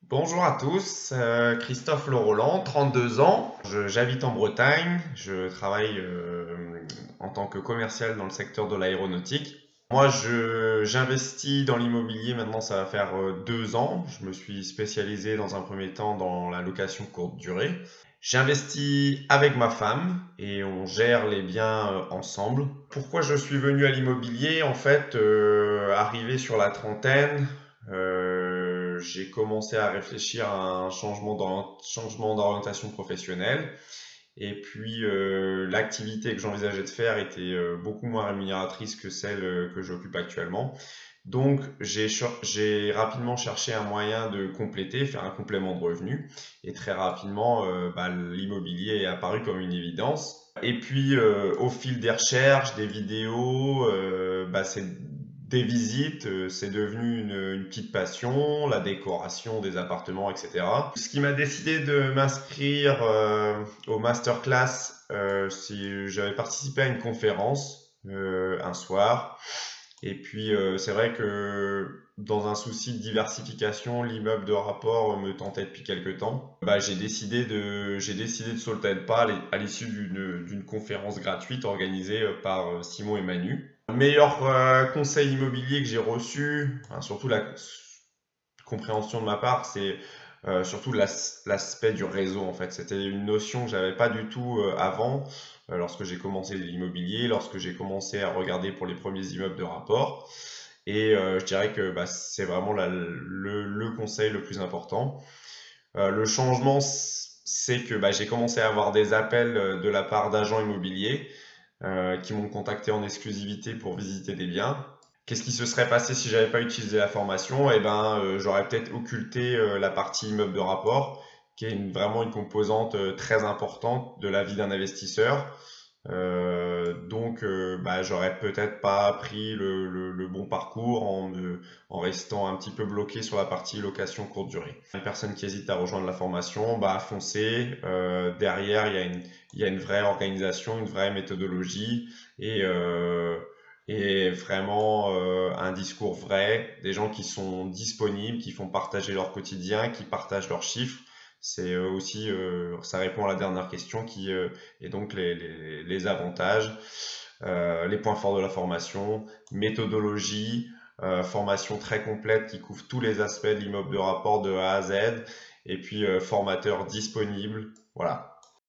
Bonjour à tous, Christophe Le Roland, 32 ans, j'habite en Bretagne, je travaille en tant que commercial dans le secteur de l'aéronautique. Moi, j'investis dans l'immobilier, maintenant ça va faire 2 ans. Je me suis spécialisé dans un premier temps dans la location courte durée. J'investis avec ma femme et on gère les biens ensemble. Pourquoi je suis venu à l'immobilier? En fait, arrivé sur la trentaine, j'ai commencé à réfléchir à un changement d'orientation professionnelle. Et puis, l'activité que j'envisageais de faire était beaucoup moins rémunératrice que celle que j'occupe actuellement. Donc, j'ai rapidement cherché un moyen de compléter, faire un complément de revenus. Et très rapidement, l'immobilier est apparu comme une évidence. Et puis, au fil des recherches, des vidéos, c'est des visites, c'est devenu une petite passion, la décoration des appartements, etc. Ce qui m'a décidé de m'inscrire au masterclass, j'avais participé à une conférence un soir. Et puis, c'est vrai que dans un souci de diversification, l'immeuble de rapport me tentait depuis quelques temps. J'ai décidé de sauter le pas à l'issue d'une conférence gratuite organisée par Simon et Manu. Le meilleur conseil immobilier que j'ai reçu, enfin, surtout la compréhension de ma part, c'est surtout l'aspect du réseau en fait. C'était une notion que j'avais pas du tout avant, lorsque j'ai commencé l'immobilier, lorsque j'ai commencé à regarder pour les premiers immeubles de rapport. Et je dirais que c'est vraiment le conseil le plus important. Le changement, c'est que j'ai commencé à avoir des appels de la part d'agents immobiliers qui m'ont contacté en exclusivité pour visiter des biens. Qu'est-ce qui se serait passé si j'avais pas utilisé la formation? Eh ben, j'aurais peut-être occulté la partie immeuble de rapport, qui est vraiment une composante très importante de la vie d'un investisseur. J'aurais peut-être pas pris le bon parcours en restant un petit peu bloqué sur la partie location courte durée. Une personne qui hésite à rejoindre la formation, foncez. Derrière, il y a une vraie organisation, une vraie méthodologie et, euh, et vraiment un discours vrai, des gens qui sont disponibles, qui font partager leur quotidien, qui partagent leurs chiffres. C'est aussi, ça répond à la dernière question et donc les avantages, les points forts de la formation, méthodologie, formation très complète qui couvre tous les aspects de l'immeuble de rapport de A à Z, et puis formateur disponible. Voilà.